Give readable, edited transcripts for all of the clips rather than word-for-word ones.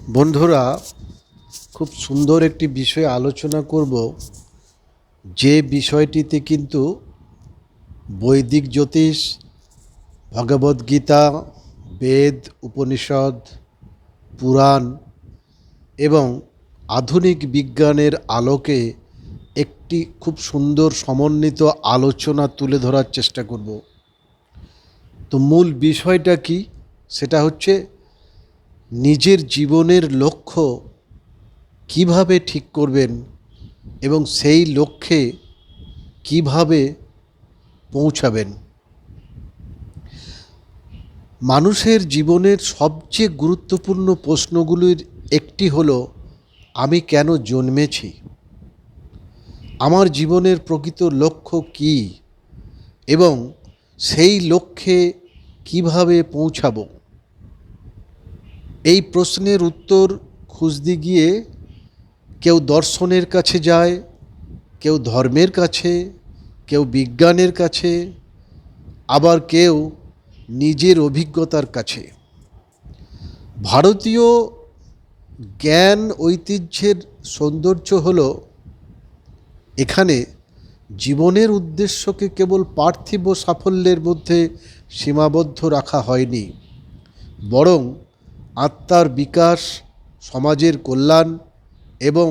বন্ধুরা, খুব সুন্দর একটি বিষয়ে আলোচনা করব, যে বিষয়টিতে কিন্তু বৈদিক জ্যোতিষ, ভগবদ্গীতা, বেদ, উপনিষদ, পুরাণ এবং আধুনিক বিজ্ঞানের আলোকে একটি খুব সুন্দর সমন্বিত আলোচনা তুলে ধরার চেষ্টা করব। তো মূল বিষয়টা কি? সেটা হচ্ছে নিজের জীবনের লক্ষ্য কিভাবে ঠিক করবেন এবং সেই লক্ষ্যে কিভাবে পৌঁছাবেন। মানুষের জীবনের সবচেয়ে গুরুত্বপূর্ণ প্রশ্নগুলির একটি হলো, আমি কেন জন্মেছি? আমার জীবনের প্রকৃত লক্ষ্য কী এবং সেই লক্ষ্যে কিভাবে পৌঁছাবো? এই প্রশ্নের উত্তর খুঁজতে গিয়ে কেউ দর্শনের কাছে যায়, কেউ ধর্মের কাছে, কেউ বিজ্ঞানের কাছে, আবার কেউ নিজের অভিজ্ঞতার কাছে। ভারতীয় জ্ঞান ঐতিহ্যের সৌন্দর্য হলো, এখানে জীবনের উদ্দেশ্যকে কেবল পার্থিব সাফল্যের মধ্যে সীমাবদ্ধ রাখা হয়নি, বরং আত্মার বিকাশ, সমাজের কল্যাণ এবং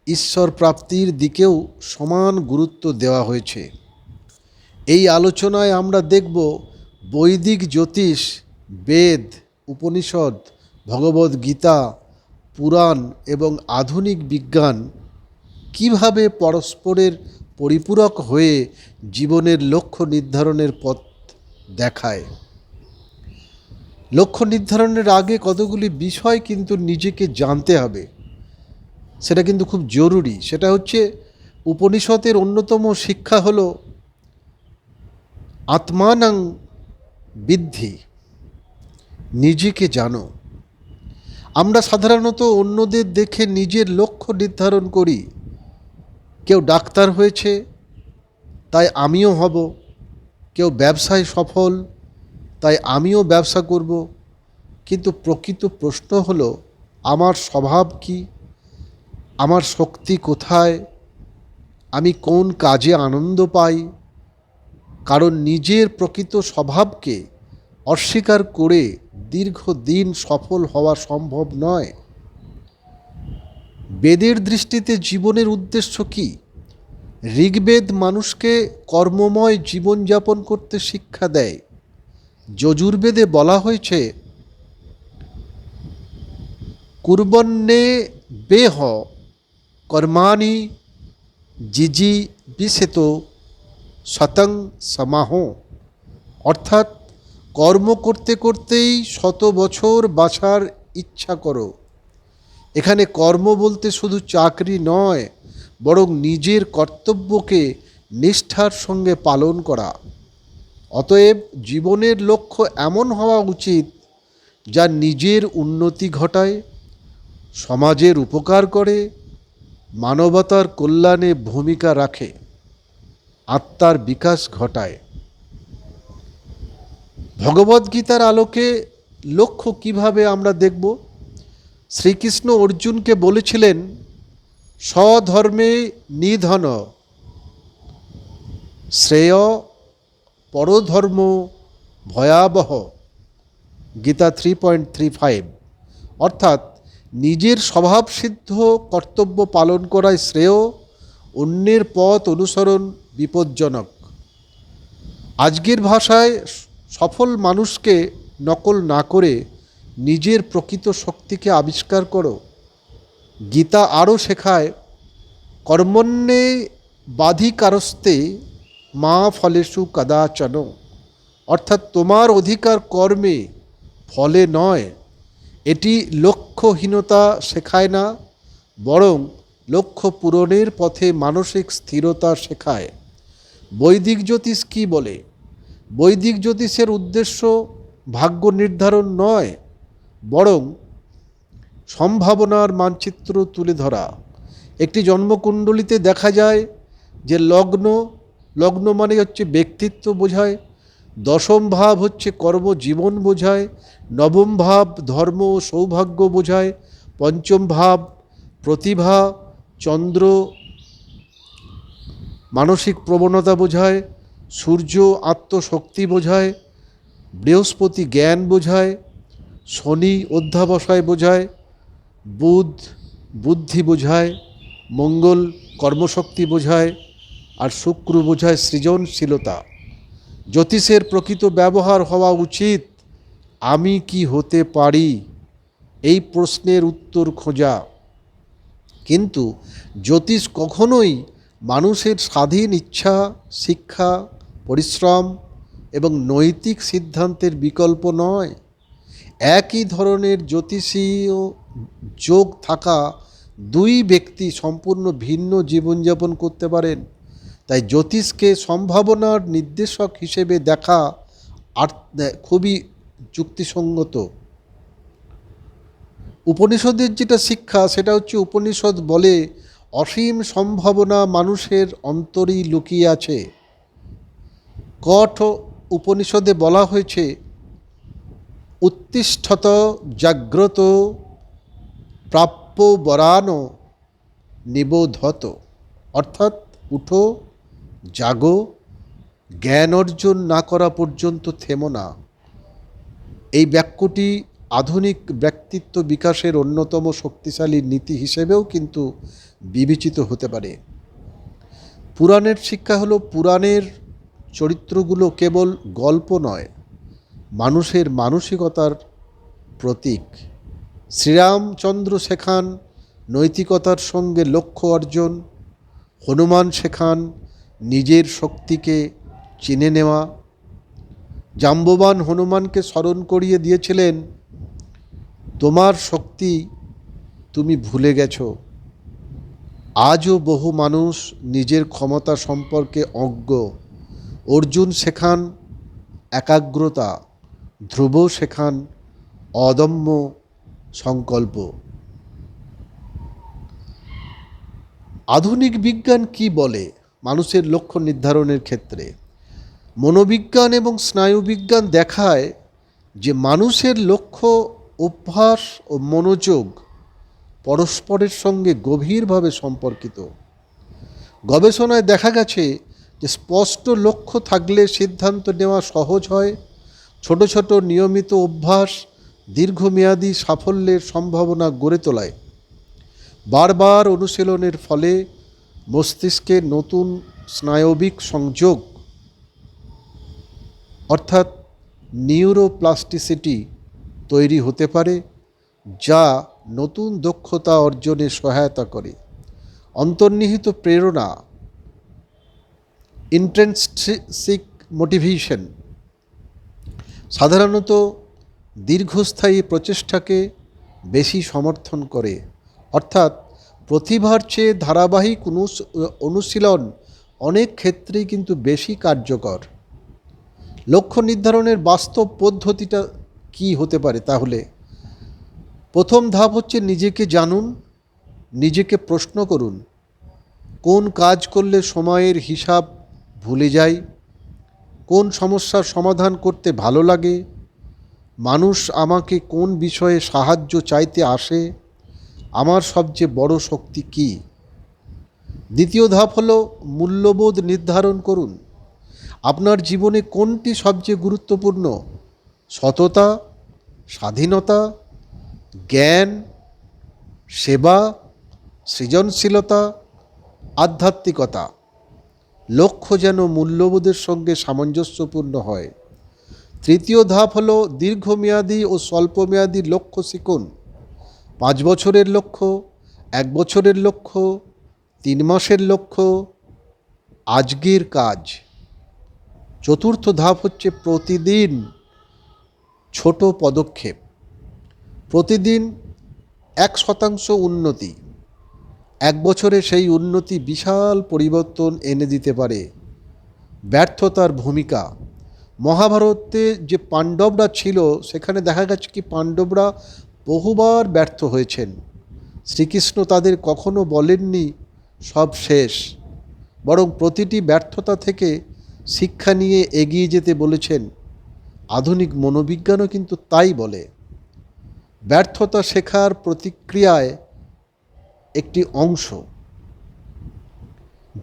ঈশ্বর প্রাপ্তির দিকেও সমান গুরুত্ব দেওয়া হয়েছে। এই আলোচনায় আমরা দেখব বৈদিক জ্যোতিষ, বেদ, উপনিষদ, ভগবদ্গীতা, পুরাণ এবং আধুনিক বিজ্ঞান কিভাবে পরস্পরের পরিপূরক হয়ে জীবনের লক্ষ্য নির্ধারণের পথ দেখায়। লক্ষ্য নির্ধারণের আগে কতগুলি বিষয় কিন্তু নিজেকে জানতে হবে, সেটা কিন্তু খুব জরুরি। সেটা হচ্ছে, উপনিষদের অন্যতম শিক্ষা হলো আত্মানং বিদ্ধি, নিজেকে জানো। আমরা সাধারণত অন্যদের দেখে নিজের লক্ষ্য নির্ধারণ করি। কেউ ডাক্তার হয়েছে, তাই আমিও হব। কেউ ব্যবসায় সফল, তাই আমিও ব্যবসা করব। কিন্তু প্রকৃত প্রশ্ন হলো, আমার স্বভাব কি? আমার শক্তি কোথায়? আমি কোন কাজে আনন্দ পাই? কারণ নিজের প্রকৃত স্বভাবকে অস্বীকার করে দীর্ঘদিন সফল হওয়া সম্ভব নয়। বেদের দৃষ্টিতে জীবনের উদ্দেশ্য কি? ঋগ্বেদ মানুষকে কর্মময় জীবনযাপন করতে শিক্ষা দেয়। যজুর্বেদে বলা হয়েছে, কুর্বন্নে বেহ কর্মাণি জিজি বিশেত শতং সমাহ, অর্থাৎ কর্ম করতে করতেই 100 বছর বাঁচার ইচ্ছা করো। এখানে কর্ম বলতে শুধু চাকরি নয়, বরং নিজের কর্তব্যকে নিষ্ঠার সঙ্গে পালন করা। অতএব জীবনের লক্ষ্য এমন হওয়া উচিত যা নিজের উন্নতি ঘটায়, সমাজের উপকার করে, মানবতার কল্যাণে ভূমিকা রাখে, আত্মার বিকাশ ঘটায়। ভগবদ্গীতার আলোকে লক্ষ্য কিভাবে আমরা দেখব? শ্রীকৃষ্ণ অর্জুনকে বলেছিলেন, স্বধর্মে নিধন শ্রেয় পরধর্ম ভয়াবহ, গীতা 3.35। অর্থাৎ নিজের স্বভাবসিদ্ধ কর্তব্য পালন করাই শ্রেয়, অন্যের পথ অনুসরণ বিপজ্জনক। আজকের ভাষায় সফল মানুষকে নকল না করে নিজের প্রকৃত শক্তিকে আবিষ্কার করো। গীতা আরও শেখায়, কর্মণ্যে বাধিকারস্তে মা ফলেষু কদাচন, অর্থাৎ তোমার অধিকার কর্মে, ফলে নয়। এটি লক্ষ্যহীনতা শেখায় না, বরং লক্ষ্য পূরণের পথে মানসিক স্থিরতা শেখায়। বৈদিক জ্যোতিষ কী বলে? বৈদিক জ্যোতিষের উদ্দেশ্য ভাগ্য নির্ধারণ নয়, বরং সম্ভাবনার মানচিত্র তুলে ধরা। একটি জন্মকুণ্ডলিতে দেখা যায় যে লগ্ন মানে হচ্ছে ব্যক্তিত্ব বোঝায়, দশম ভাব হচ্ছে কর্মজীবন বোঝায়, নবম ভাব ধর্ম ও সৌভাগ্য বোঝায়, পঞ্চম ভাব প্রতিভা চন্দ্র মানসিক প্রবণতা বোঝায়, সূর্য আত্মশক্তি বোঝায়, বৃহস্পতি জ্ঞান বোঝায়, শনি অধ্যাবসায় বোঝায়, বুধ বুদ্ধি বোঝায়, মঙ্গল কর্মশক্তি বোঝায়, আর শুক্র বোঝায় সৃজনশীলতা। জ্যোতিষের প্রকৃত ব্যবহার হওয়া উচিত আমি কি হতে পারি এই প্রশ্নের উত্তর খোঁজা। কিন্তু জ্যোতিষ কখনোই মানুষের স্বাধীন ইচ্ছা, শিক্ষা, পরিশ্রম এবং নৈতিক সিদ্ধান্তের বিকল্প নয়। একই ধরনের জ্যোতিষীয় যোগ থাকা দুই ব্যক্তি সম্পূর্ণ ভিন্ন জীবনযাপন করতে পারেন। তাই জ্যোতিষকে সম্ভাবনার নির্দেশক হিসেবে দেখা আর খুবই যুক্তিসঙ্গত। উপনিষদের যেটা শিক্ষা সেটা হচ্ছে উপনিষদ বলে অসীম সম্ভাবনা মানুষের অন্তরেই লুকিয়ে আছে। কঠ উপনিষদে বলা হয়েছে উত্তিষ্ঠত জাগ্রত প্রাপ্য বরান নিবোধত, অর্থাৎ উঠো জাগো, জ্ঞান অর্জন না করা পর্যন্ত থেমো না। এই বাক্যটি আধুনিক ব্যক্তিত্ব বিকাশের অন্যতম শক্তিশালী নীতি হিসেবেও কিন্তু বিবেচিত হতে পারে। পুরাণের শিক্ষা হলো পুরাণের চরিত্রগুলো কেবল গল্প নয়, মানুষের মানসিকতার প্রতীক। শ্রীরামচন্দ্র শেখান নৈতিকতার সঙ্গে লক্ষ্য অর্জন, হনুমান শেখান নিজের শক্তিকে চিনে নেওয়া। জাম্ববান হনুমানকে স্মরণ করিয়ে দিয়েছিলেন তোমার শক্তি তুমি ভুলে গেছ। আজও বহু মানুষ নিজের ক্ষমতা সম্পর্কে অজ্ঞ। অর্জুন শেখান একাগ্রতা, ধ্রুব শেখান অদম্য সংকল্প। আধুনিক বিজ্ঞান কি বলে মানুষের লক্ষ্য নির্ধারণের ক্ষেত্রে? মনোবিজ্ঞান এবং স্নায়ুবিজ্ঞান দেখায় যে মানুষের লক্ষ্য, অভ্যাস ও মনোযোগ পরস্পরের সঙ্গে গভীরভাবে সম্পর্কিত। গবেষণায় দেখা গেছে যে স্পষ্ট লক্ষ্য থাকলে সিদ্ধান্ত নেওয়া সহজ হয়। ছোট ছোট নিয়মিত অভ্যাস দীর্ঘমেয়াদী সাফল্যের সম্ভাবনা গড়ে তোলায়। বারবার অনুশীলনের ফলে মস্তিষ্কে নতুন স্নায়বিক সংযোগ অর্থাৎ নিউরোপ্লাস্টিসিটি তৈরি হতে পারে, যা নতুন দক্ষতা অর্জনে সহায়তা করে। অন্তর্নিহিত প্রেরণা ইন্ট্রিনসিক মোটিভেশন সাধারণত দীর্ঘস্থায়ী প্রচেষ্টাকে বেশি সমর্থন করে, অর্থাৎ প্রতিভার চেয়ে ধারাবাহিক অনুশীলন অনেক ক্ষেত্রেই কিন্তু বেশি কার্যকর। লক্ষ্য নির্ধারণের বাস্তব পদ্ধতিটা কি হতে পারে তাহলে? প্রথম ধাপ হচ্ছে নিজেকে জানুন, নিজেকে প্রশ্ন করুন কোন কাজ করলে সময়ের হিসাব ভুলে যাই, কোন সমস্যার সমাধান করতে ভালো লাগে, মানুষ আমাকে কোন বিষয়ে সাহায্য চাইতে আসে, আমার সবচেয়ে বড় শক্তি কী। দ্বিতীয় ধাপ হলো মূল্যবোধ নির্ধারণ করুন। আপনার জীবনে কোনটি সবচেয়ে গুরুত্বপূর্ণ? সততা, স্বাধীনতা, জ্ঞান, সেবা, সৃজনশীলতা, আধ্যাত্মিকতা। লক্ষ্য যেন মূল্যবোধের সঙ্গে সামঞ্জস্যপূর্ণ হয়। তৃতীয় ধাপ হলো দীর্ঘমেয়াদী ও স্বল্পমেয়াদী লক্ষ্য শিখুন। 5 বছরের লক্ষ্য, 1 বছরের লক্ষ্য, 3 মাসের লক্ষ্য, আজকের কাজ। চতুর্থ ধাপ হচ্ছে প্রতিদিন ছোট পদক্ষেপ। প্রতিদিন 1% উন্নতি, 1 বছরে সেই উন্নতি বিশাল পরিবর্তন এনে দিতে পারে। ব্যর্থতার ভূমিকা। মহাভারতে যে পাণ্ডবরা ছিল সেখানে দেখা গেছে কি পাণ্ডবরা বহুবার ব্যর্থ হয়েছেন। শ্রীকৃষ্ণ তাদের কখনো বলেননি সব শেষ, বরং প্রতিটি ব্যর্থতা থেকে শিক্ষা নিয়ে এগিয়ে যেতে বলেছেন, আধুনিক মনোবিজ্ঞানও কিন্তু তাই বলে। ব্যর্থতা শেখার প্রতিক্রিয়ায় একটি অংশ।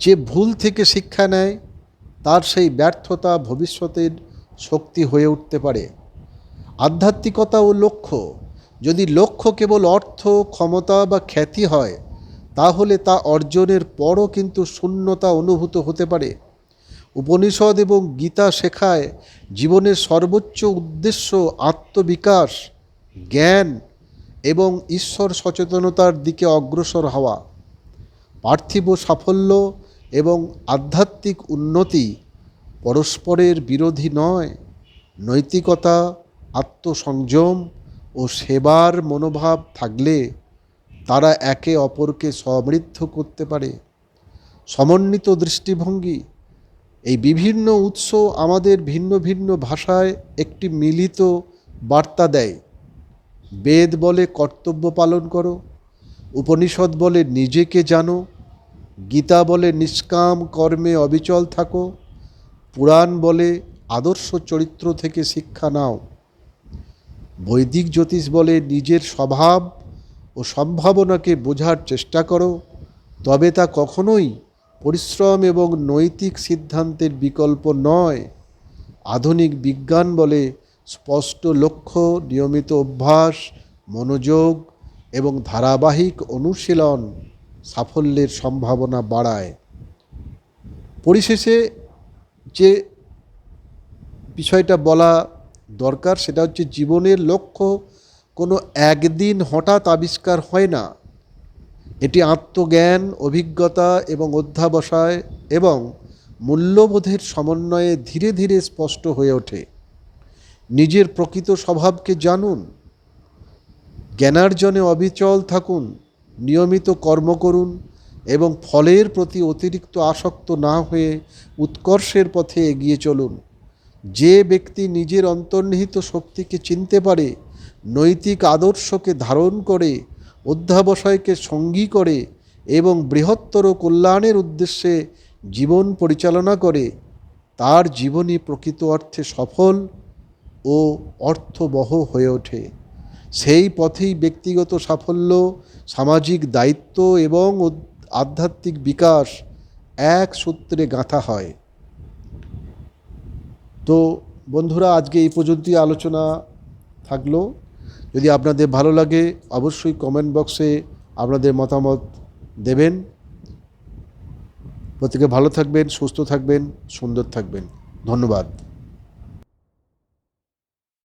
যে ভুল থেকে শিক্ষা নেয় তার সেই ব্যর্থতা ভবিষ্যতের শক্তি হয়ে উঠতে পারে। আধ্যাত্মিকতা ও লক্ষ্য, যদি লক্ষ্য কেবল অর্থ, ক্ষমতা বা খ্যাতি হয়, তাহলে তা অর্জনের পরও কিন্তু শূন্যতা অনুভূত হতে পারে। উপনিষদ এবং গীতা শেখায় জীবনের সর্বোচ্চ উদ্দেশ্য আত্মবিকাশ, জ্ঞান এবং ঈশ্বর সচেতনতার দিকে অগ্রসর হওয়া। পার্থিব সাফল্য এবং আধ্যাত্মিক উন্নতি পরস্পরের বিরোধী নয়। নৈতিকতা, আত্মসংযম ও সেবার মনোভাব থাকলে তারা একে অপরকে সমৃদ্ধ করতে পারে। সমন্বিত দৃষ্টিভঙ্গি, এই বিভিন্ন উৎস আমাদের ভিন্ন ভিন্ন ভাষায় একটি মিলিত বার্তা দেয়। বেদ বলে কর্তব্য পালন করো, উপনিষদ বলে নিজেকে জানো, গীতা বলে নিষ্কাম কর্মে অবিচল থাকো, পুরাণ বলে আদর্শ চরিত্র থেকে শিক্ষা নাও। বৈদিক জ্যোতিষ বলে নিজের স্বভাব ও সম্ভাবনাকে বোঝার চেষ্টা করো, তবে তা কখনোই পরিশ্রম এবং নৈতিক সিদ্ধান্তের বিকল্প নয়। আধুনিক বিজ্ঞান বলে স্পষ্ট লক্ষ্য, নিয়মিত অভ্যাস, মনোযোগ এবং ধারাবাহিক অনুশীলন সাফল্যের সম্ভাবনা বাড়ায়। পরিশেষে যে বিষয়টা বলা দরকার সেটা হচ্ছে, জীবনের লক্ষ্য কোনো একদিন হঠাৎ আবিষ্কার হয় না। এটি আত্মজ্ঞান, অভিজ্ঞতা এবং অধ্যবসায় এবং মূল্যবোধের সমন্বয়ে ধীরে ধীরে স্পষ্ট হয়ে ওঠে। নিজের প্রকৃত স্বভাবকে জানুন, জ্ঞানার্জনে অবিচল থাকুন, নিয়মিত কর্ম করুন এবং ফলের প্রতি অতিরিক্ত আসক্ত না হয়ে উৎকর্ষের পথে এগিয়ে চলুন। যে ব্যক্তি নিজের অন্তর্নিহিত শক্তিকে চিনতে পারে, নৈতিক আদর্শকে ধারণ করে, অধ্যবসায়কে সঙ্গী করে এবং বৃহত্তর কল্যাণের উদ্দেশ্যে জীবন পরিচালনা করে, তার জীবনই প্রকৃত অর্থে সফল ও অর্থবহ হয়ে ওঠে। সেই পথেই ব্যক্তিগত সাফল্য, সামাজিক দায়িত্ব এবং আধ্যাত্মিক বিকাশ এক সূত্রে গাঁথা হয়। তো বন্ধুরা, আজকে এই পর্যন্তই আলোচনা থাকলো। যদি আপনাদের ভালো লাগে অবশ্যই কমেন্ট বক্সে আপনাদের মতামত দেবেন। প্রত্যেকে ভালো থাকবেন, সুস্থ থাকবেন, সুন্দর থাকবেন। ধন্যবাদ।